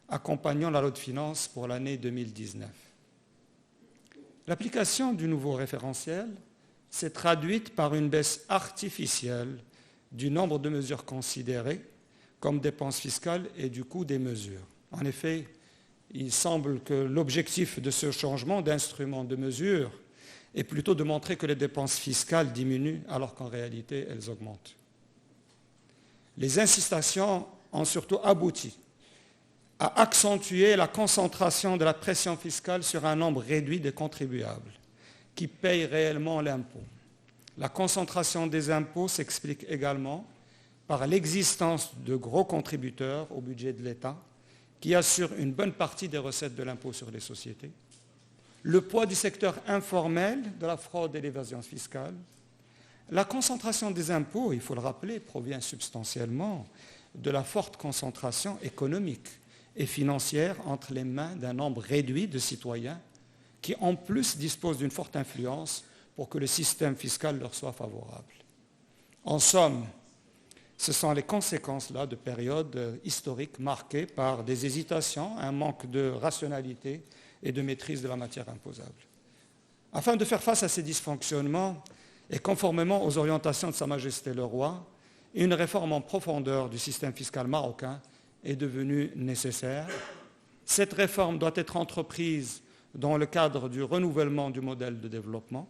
accompagnant la loi de finances pour l'année 2019. L'application du nouveau référentiel s'est traduite par une baisse artificielle du nombre de mesures considérées comme dépenses fiscales et du coût des mesures. En effet, il semble que l'objectif de ce changement d'instrument de mesure est plutôt de montrer que les dépenses fiscales diminuent alors qu'en réalité elles augmentent. Les incitations ont surtout abouti à accentuer la concentration de la pression fiscale sur un nombre réduit de contribuables qui payent réellement l'impôt. La concentration des impôts s'explique également par l'existence de gros contributeurs au budget de l'État qui assurent une bonne partie des recettes de l'impôt sur les sociétés, le poids du secteur informel de la fraude et l'évasion fiscale. La concentration des impôts, il faut le rappeler, provient substantiellement de la forte concentration économique et financière entre les mains d'un nombre réduit de citoyens qui, en plus, disposent d'une forte influence pour que le système fiscal leur soit favorable. En somme, ce sont les conséquences-là de périodes historiques marquées par des hésitations, un manque de rationalité et de maîtrise de la matière imposable. Afin de faire face à ces dysfonctionnements et conformément aux orientations de Sa Majesté le Roi, une réforme en profondeur du système fiscal marocain est devenue nécessaire. Cette réforme doit être entreprise dans le cadre du renouvellement du modèle de développement.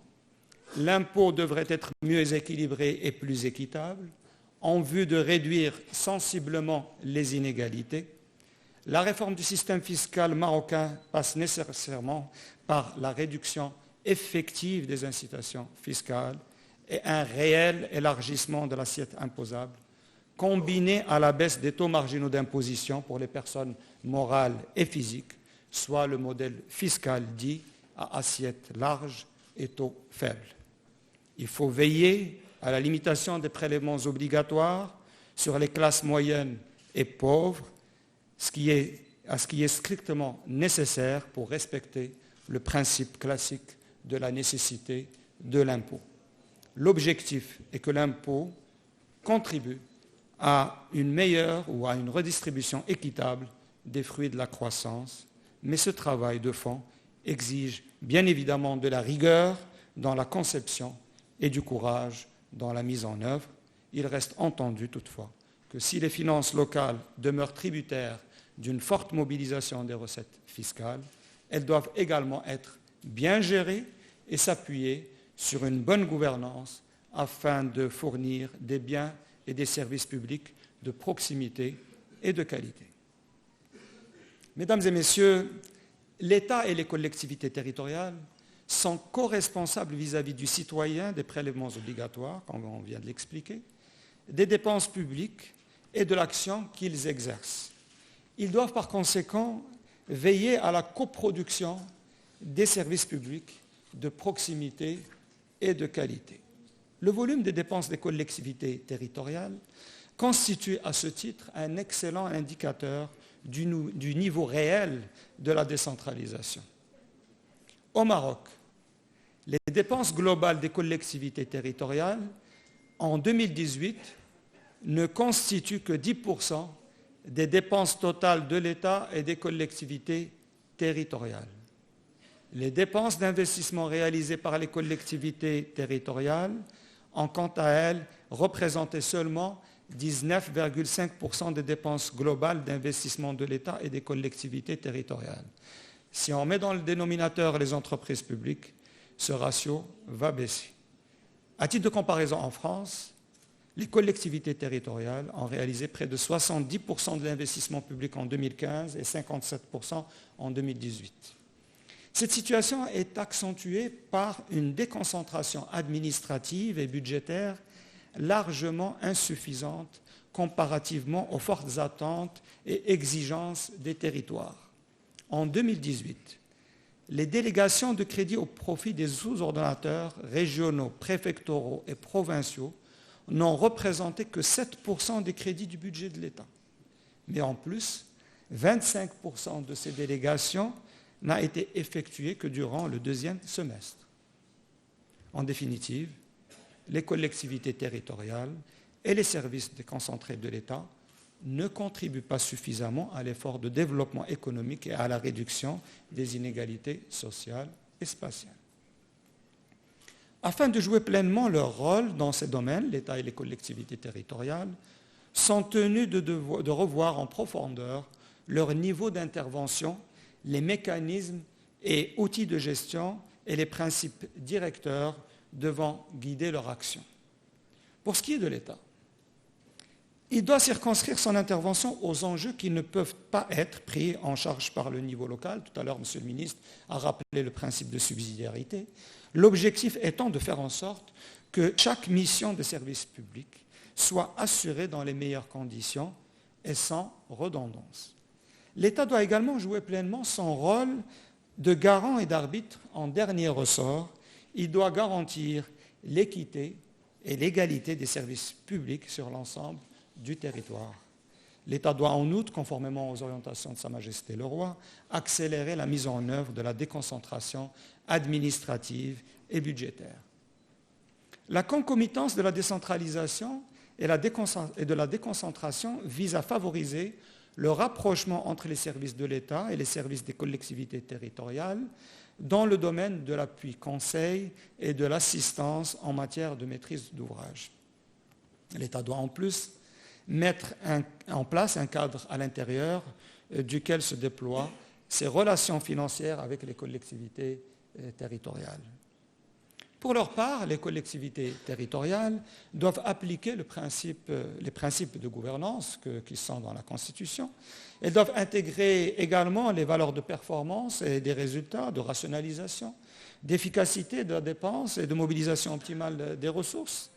L'impôt devrait être mieux équilibré et plus équitable en vue de réduire sensiblement les inégalités. La réforme du système fiscal marocain passe nécessairement par la réduction effective des incitations fiscales et un réel élargissement de l'assiette imposable, combiné à la baisse des taux marginaux d'imposition pour les personnes morales et physiques, soit le modèle fiscal dit à assiette large et taux faible. Il faut veiller à la limitation des prélèvements obligatoires sur les classes moyennes et pauvres, ce qui est strictement nécessaire pour respecter le principe classique de la nécessité de l'impôt. L'objectif est que l'impôt contribue à une meilleure ou à une redistribution équitable des fruits de la croissance, mais ce travail de fond exige bien évidemment de la rigueur dans la conception et du courage dans la mise en œuvre. Il reste entendu toutefois que si les finances locales demeurent tributaires d'une forte mobilisation des recettes fiscales, elles doivent également être bien gérées et s'appuyer sur une bonne gouvernance afin de fournir des biens et des services publics de proximité et de qualité. Mesdames et messieurs, l'État et les collectivités territoriales sont co-responsables vis-à-vis du citoyen des prélèvements obligatoires, comme on vient de l'expliquer, des dépenses publiques et de l'action qu'ils exercent. Ils doivent par conséquent veiller à la coproduction des services publics de proximité et de qualité. Le volume des dépenses des collectivités territoriales constitue à ce titre un excellent indicateur du niveau réel de la décentralisation. Au Maroc, les dépenses globales des collectivités territoriales en 2018 ne constituent que 10% des dépenses totales de l'État et des collectivités territoriales. Les dépenses d'investissement réalisées par les collectivités territoriales ont quant à elles représenté seulement 19,5% des dépenses globales d'investissement de l'État et des collectivités territoriales. Si on met dans le dénominateur les entreprises publiques, ce ratio va baisser. À titre de comparaison, en France, les collectivités territoriales ont réalisé près de 70% de l'investissement public en 2015 et 57% en 2018. Cette situation est accentuée par une déconcentration administrative et budgétaire largement insuffisante comparativement aux fortes attentes et exigences des territoires. En 2018, les délégations de crédit au profit des sous-ordonnateurs régionaux, préfectoraux et provinciaux n'ont représenté que 7% des crédits du budget de l'État. Mais en plus, 25% de ces délégations n'a été effectué que durant le deuxième semestre. En définitive, les collectivités territoriales et les services déconcentrés de l'État ne contribuent pas suffisamment à l'effort de développement économique et à la réduction des inégalités sociales et spatiales. Afin de jouer pleinement leur rôle dans ces domaines, l'État et les collectivités territoriales sont tenus de revoir en profondeur leur niveau d'intervention, les mécanismes et outils de gestion et les principes directeurs devant guider leur action. Pour ce qui est de l'État, il doit circonscrire son intervention aux enjeux qui ne peuvent pas être pris en charge par le niveau local. Tout à l'heure, M. le ministre a rappelé le principe de subsidiarité. L'objectif étant de faire en sorte que chaque mission de service public soit assurée dans les meilleures conditions et sans redondance. L'État doit également jouer pleinement son rôle de garant et d'arbitre en dernier ressort. Il doit garantir l'équité et l'égalité des services publics sur l'ensemble du territoire. L'État doit en outre, conformément aux orientations de Sa Majesté le Roi, accélérer la mise en œuvre de la déconcentration administrative et budgétaire. La concomitance de la décentralisation et de la déconcentration vise à favoriser le rapprochement entre les services de l'État et les services des collectivités territoriales dans le domaine de l'appui conseil et de l'assistance en matière de maîtrise d'ouvrage. L'État doit en plus mettre en place un cadre à l'intérieur duquel se déploient ses relations financières avec les collectivités territoriales. Pour leur part, les collectivités territoriales doivent appliquer les principes de gouvernance qui sont dans la Constitution. Elles doivent intégrer également les valeurs de performance et des résultats, de rationalisation, d'efficacité de la dépense et de mobilisation optimale des ressources.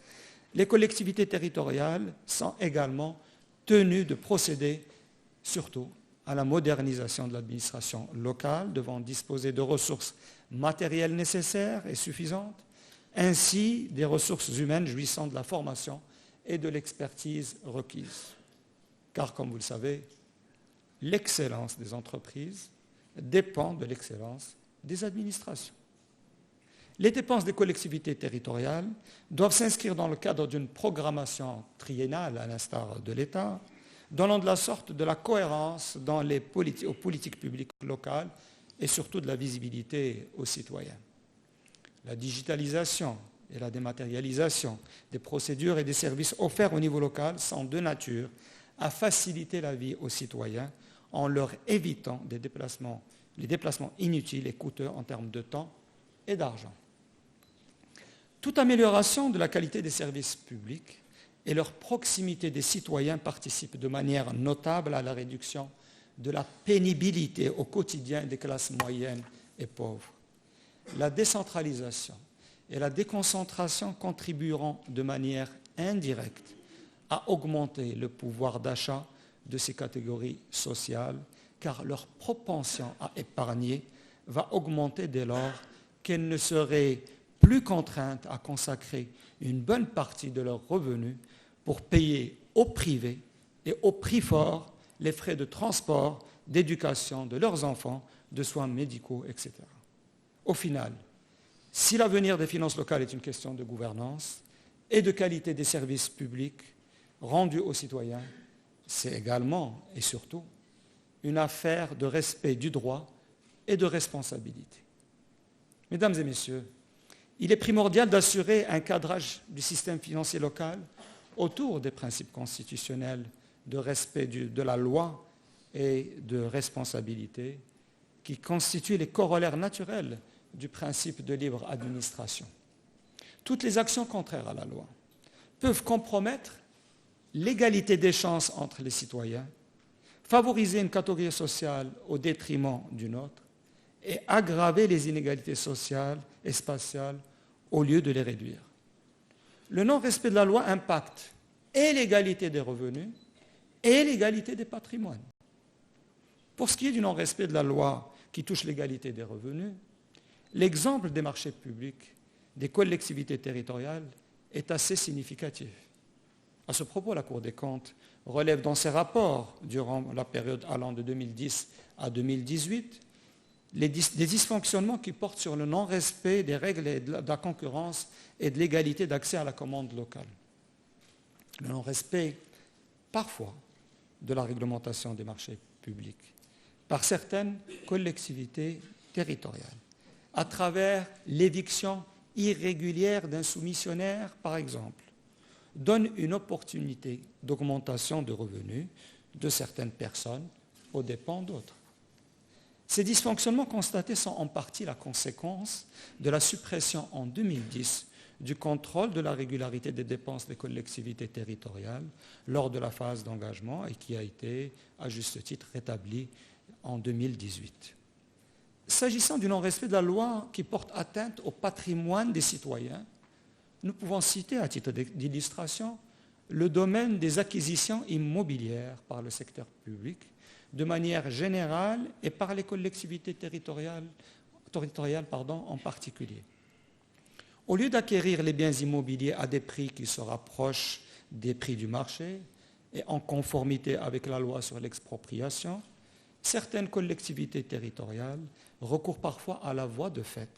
Les collectivités territoriales sont également tenues de procéder surtout à la modernisation de l'administration locale, devant disposer de ressources matérielles nécessaires et suffisantes, ainsi des ressources humaines jouissant de la formation et de l'expertise requises. Car, comme vous le savez, l'excellence des entreprises dépend de l'excellence des administrations. Les dépenses des collectivités territoriales doivent s'inscrire dans le cadre d'une programmation triennale, à l'instar de l'État, donnant de la sorte de la cohérence dans aux politiques publiques locales et surtout de la visibilité aux citoyens. La digitalisation et la dématérialisation des procédures et des services offerts au niveau local sont de nature à faciliter la vie aux citoyens en leur évitant les déplacements inutiles et coûteux en termes de temps et d'argent. Toute amélioration de la qualité des services publics et leur proximité des citoyens participent de manière notable à la réduction de la pénibilité au quotidien des classes moyennes et pauvres. La décentralisation et la déconcentration contribueront de manière indirecte à augmenter le pouvoir d'achat de ces catégories sociales, car leur propension à épargner va augmenter dès lors qu'elles ne seraient plus contraintes à consacrer une bonne partie de leurs revenus pour payer au privé et au prix fort les frais de transport, d'éducation de leurs enfants, de soins médicaux, etc. Au final, si l'avenir des finances locales est une question de gouvernance et de qualité des services publics rendus aux citoyens, c'est également et surtout une affaire de respect du droit et de responsabilité. Mesdames et messieurs, il est primordial d'assurer un cadrage du système financier local autour des principes constitutionnels de respect de la loi et de responsabilité qui constituent les corollaires naturels du principe de libre administration. Toutes les actions contraires à la loi peuvent compromettre l'égalité des chances entre les citoyens, favoriser une catégorie sociale au détriment d'une autre et aggraver les inégalités sociales et spatiales au lieu de les réduire. Le non-respect de la loi impacte et l'égalité des revenus et l'égalité des patrimoines. Pour ce qui est du non-respect de la loi qui touche l'égalité des revenus, l'exemple des marchés publics des collectivités territoriales est assez significatif. À ce propos, la Cour des comptes relève dans ses rapports, durant la période allant de 2010 à 2018, des dysfonctionnements qui portent sur le non-respect des règles de la concurrence et de l'égalité d'accès à la commande locale. Le non-respect, parfois, de la réglementation des marchés publics par certaines collectivités territoriales, à travers l'éviction irrégulière d'un soumissionnaire, par exemple, donne une opportunité d'augmentation de revenus de certaines personnes aux dépens d'autres. Ces dysfonctionnements constatés sont en partie la conséquence de la suppression en 2010 du contrôle de la régularité des dépenses des collectivités territoriales lors de la phase d'engagement et qui a été, à juste titre, rétabli en 2018. S'agissant du non-respect de la loi qui porte atteinte au patrimoine des citoyens, nous pouvons citer à titre d'illustration le domaine des acquisitions immobilières par le secteur public, de manière générale et par les collectivités territoriales en particulier. Au lieu d'acquérir les biens immobiliers à des prix qui se rapprochent des prix du marché et en conformité avec la loi sur l'expropriation, certaines collectivités territoriales recourent parfois à la voie de fait,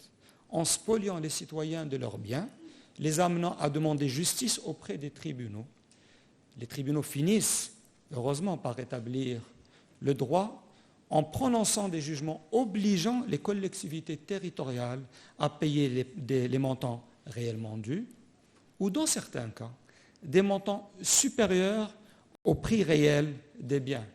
en spoliant les citoyens de leurs biens, les amenant à demander justice auprès des tribunaux. Les tribunaux finissent, heureusement, par rétablir le droit en prononçant des jugements obligeant les collectivités territoriales à payer les montants réellement dus, ou dans certains cas, des montants supérieurs au prix réel des biens,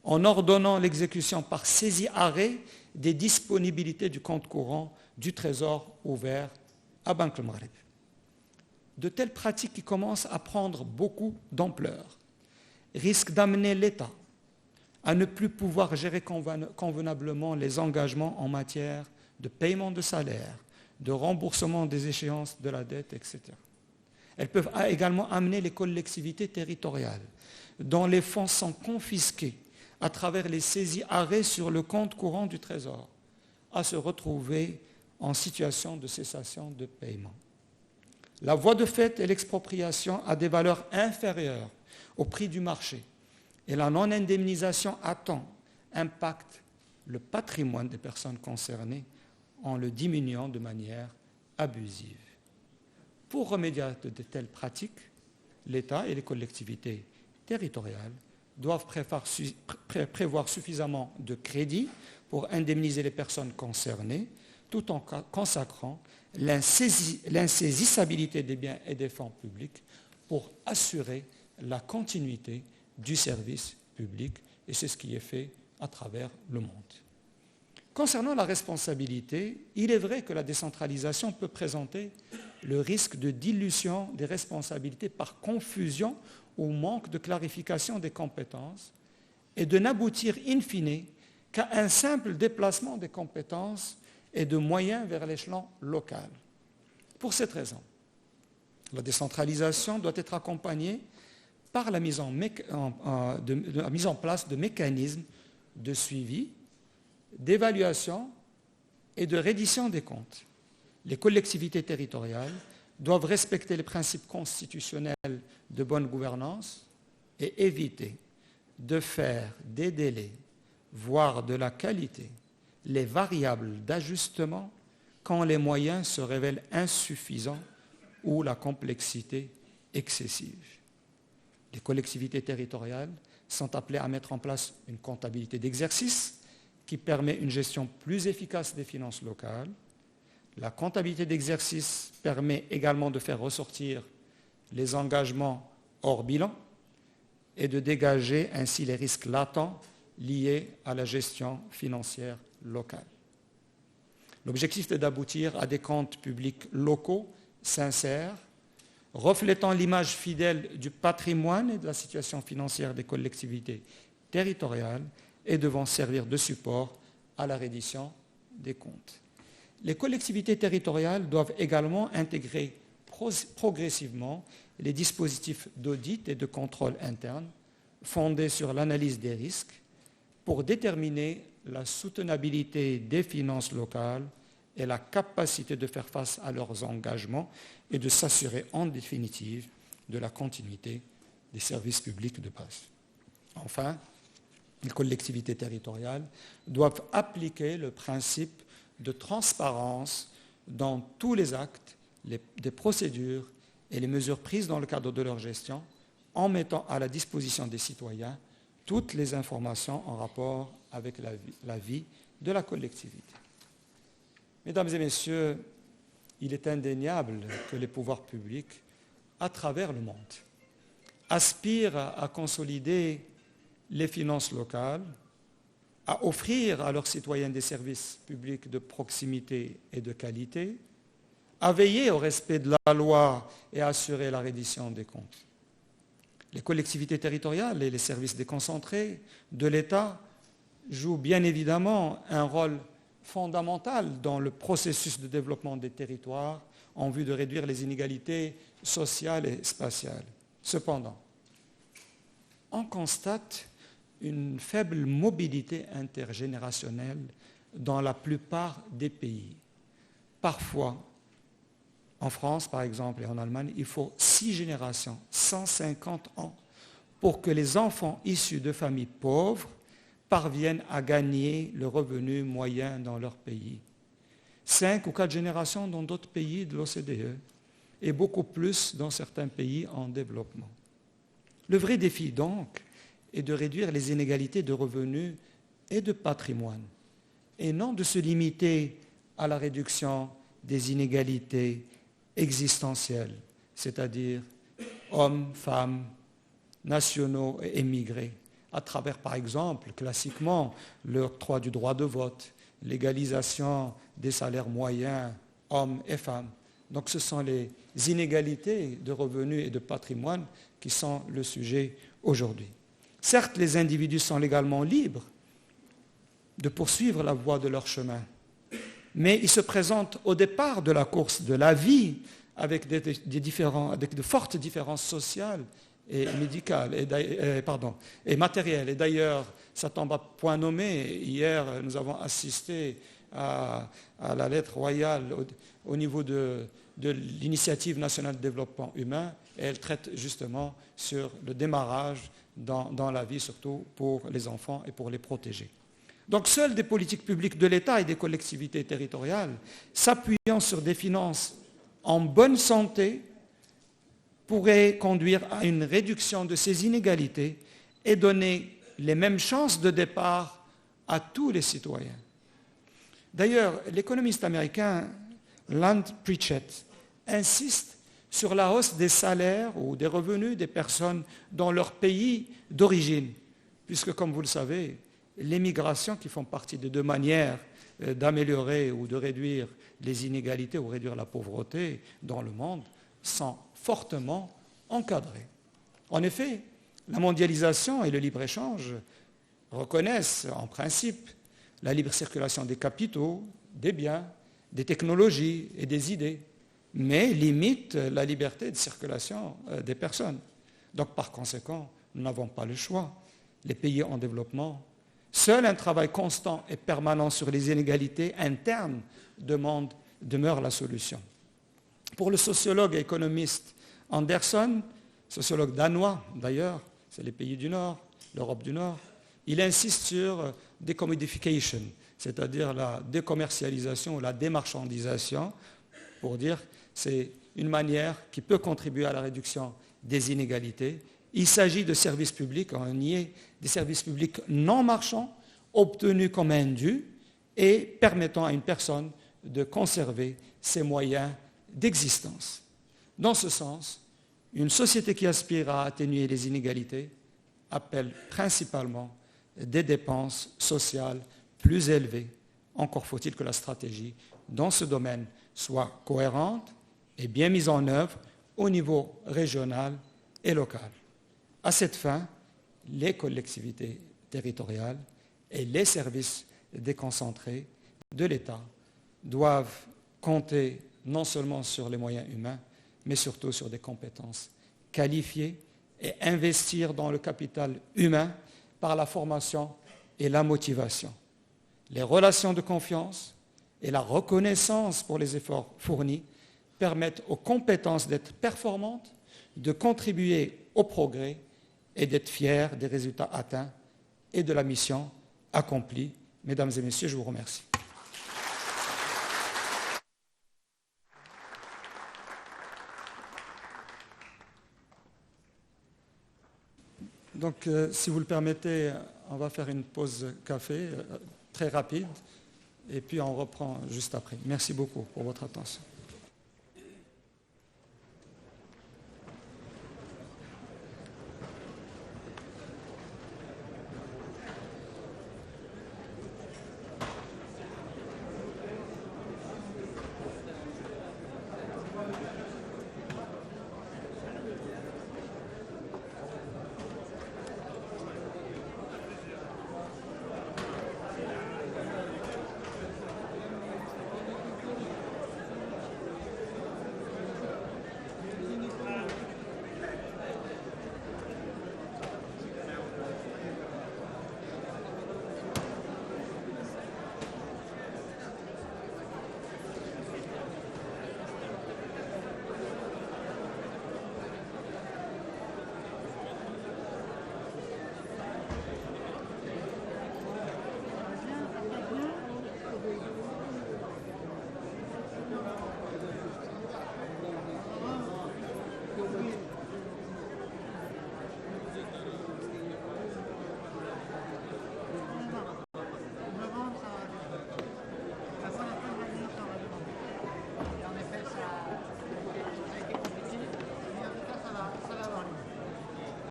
en ordonnant l'exécution par saisie-arrêt des disponibilités du compte courant du Trésor ouvert à Banque le Maghreb. De telles pratiques qui commencent à prendre beaucoup d'ampleur risquent d'amener l'État à ne plus pouvoir gérer convenablement les engagements en matière de paiement de salaire, de remboursement des échéances de la dette, etc. Elles peuvent également amener les collectivités territoriales, dont les fonds sont confisqués à travers les saisies arrêts sur le compte courant du Trésor, à se retrouver en situation de cessation de paiement. La voie de fait et l'expropriation à des valeurs inférieures au prix du marché et la non-indemnisation à temps impactent le patrimoine des personnes concernées en le diminuant de manière abusive. Pour remédier à de telles pratiques, l'État et les collectivités territoriales doivent prévoir suffisamment de crédits pour indemniser les personnes concernées, tout en consacrant l'insaisissabilité des biens et des fonds publics pour assurer la continuité du service public, et c'est ce qui est fait à travers le monde. Concernant la responsabilité, il est vrai que la décentralisation peut présenter le risque de dilution des responsabilités par confusion ou manque de clarification des compétences et de n'aboutir in fine qu'à un simple déplacement des compétences et de moyens vers l'échelon local. Pour cette raison, la décentralisation doit être accompagnée par la mise en place de mécanismes de suivi, d'évaluation et de reddition des comptes. Les collectivités territoriales doivent respecter les principes constitutionnels de bonne gouvernance et éviter de faire des délais, voire de la qualité, les variables d'ajustement quand les moyens se révèlent insuffisants ou la complexité excessive. Les collectivités territoriales sont appelées à mettre en place une comptabilité d'exercice qui permet une gestion plus efficace des finances locales. La comptabilité d'exercice permet également de faire ressortir les engagements hors bilan et de dégager ainsi les risques latents liés à la gestion financière locale. L'objectif est d'aboutir à des comptes publics locaux, sincères, reflétant l'image fidèle du patrimoine et de la situation financière des collectivités territoriales et devant servir de support à la reddition des comptes. Les collectivités territoriales doivent également intégrer progressivement les dispositifs d'audit et de contrôle interne fondés sur l'analyse des risques pour déterminer la soutenabilité des finances locales et la capacité de faire face à leurs engagements et de s'assurer en définitive de la continuité des services publics de base. Enfin, les collectivités territoriales doivent appliquer le principe de transparence dans tous les actes, des procédures et les mesures prises dans le cadre de leur gestion, en mettant à la disposition des citoyens toutes les informations en rapport avec la vie de la collectivité. Mesdames et messieurs, il est indéniable que les pouvoirs publics, à travers le monde, aspirent à consolider les finances locales, à offrir à leurs citoyens des services publics de proximité et de qualité, à veiller au respect de la loi et à assurer la reddition des comptes. Les collectivités territoriales et les services déconcentrés de l'État jouent bien évidemment un rôle fondamental dans le processus de développement des territoires en vue de réduire les inégalités sociales et spatiales. Cependant, on constate une faible mobilité intergénérationnelle dans la plupart des pays. Parfois, en France par exemple et en Allemagne, il faut 6 générations, 150 ans, pour que les enfants issus de familles pauvres parviennent à gagner le revenu moyen dans leur pays. 5 ou 4 générations dans d'autres pays de l'OCDE et beaucoup plus dans certains pays en développement. Le vrai défi donc est de réduire les inégalités de revenus et de patrimoine et non de se limiter à la réduction des inégalités existentielles, c'est-à-dire hommes, femmes, nationaux et émigrés, à travers, par exemple, classiquement, l'octroi du droit de vote, l'égalisation des salaires moyens, hommes et femmes, Donc ce sont les inégalités de revenus et de patrimoine qui sont le sujet aujourd'hui. Certes, les individus sont légalement libres de poursuivre la voie de leur chemin, mais ils se présentent au départ de la course de la vie avec avec de fortes différences sociales et médicales et matérielles. Et d'ailleurs, ça tombe à point nommé. Hier, nous avons assisté à la lettre royale au niveau de l'Initiative nationale de développement humain, et elle traite justement sur le démarrage dans la vie, surtout pour les enfants et pour les protéger. Donc seules des politiques publiques de l'État et des collectivités territoriales, s'appuyant sur des finances en bonne santé, pourraient conduire à une réduction de ces inégalités et donner les mêmes chances de départ à tous les citoyens. D'ailleurs, l'économiste américain Land Pritchett insiste sur la hausse des salaires ou des revenus des personnes dans leur pays d'origine, puisque, comme vous le savez, les migrations, qui font partie des deux manières d'améliorer ou de réduire les inégalités ou réduire la pauvreté dans le monde, sont fortement encadrées. En effet, la mondialisation et le libre-échange reconnaissent en principe la libre circulation des capitaux, des biens, des technologies et des idées, mais limitent la liberté de circulation des personnes. Donc, par conséquent, nous n'avons pas le choix. Les pays en développement, seul un travail constant et permanent sur les inégalités internes demeure la solution. Pour le sociologue et économiste Anderson, sociologue danois d'ailleurs, c'est les pays du Nord, l'Europe du Nord, il insiste sur décommodification, c'est-à-dire la décommercialisation ou la démarchandisation, pour dire que c'est une manière qui peut contribuer à la réduction des inégalités. Il s'agit de services publics, on y est, des services publics non marchands, obtenus comme indus et permettant à une personne de conserver ses moyens d'existence. Dans ce sens, une société qui aspire à atténuer les inégalités appelle principalement des dépenses sociales plus élevées. Encore faut-il que la stratégie dans ce domaine soit cohérente et bien mise en œuvre au niveau régional et local. À cette fin, les collectivités territoriales et les services déconcentrés de l'État doivent compter non seulement sur les moyens humains, mais surtout sur des compétences qualifiées et investir dans le capital humain par la formation et la motivation. Les relations de confiance et la reconnaissance pour les efforts fournis permettent aux compétences d'être performantes, de contribuer au progrès et d'être fiers des résultats atteints et de la mission accomplie. Mesdames et messieurs, je vous remercie. Donc, si vous le permettez, on va faire une pause café très rapide et puis on reprend juste après. Merci beaucoup pour votre attention.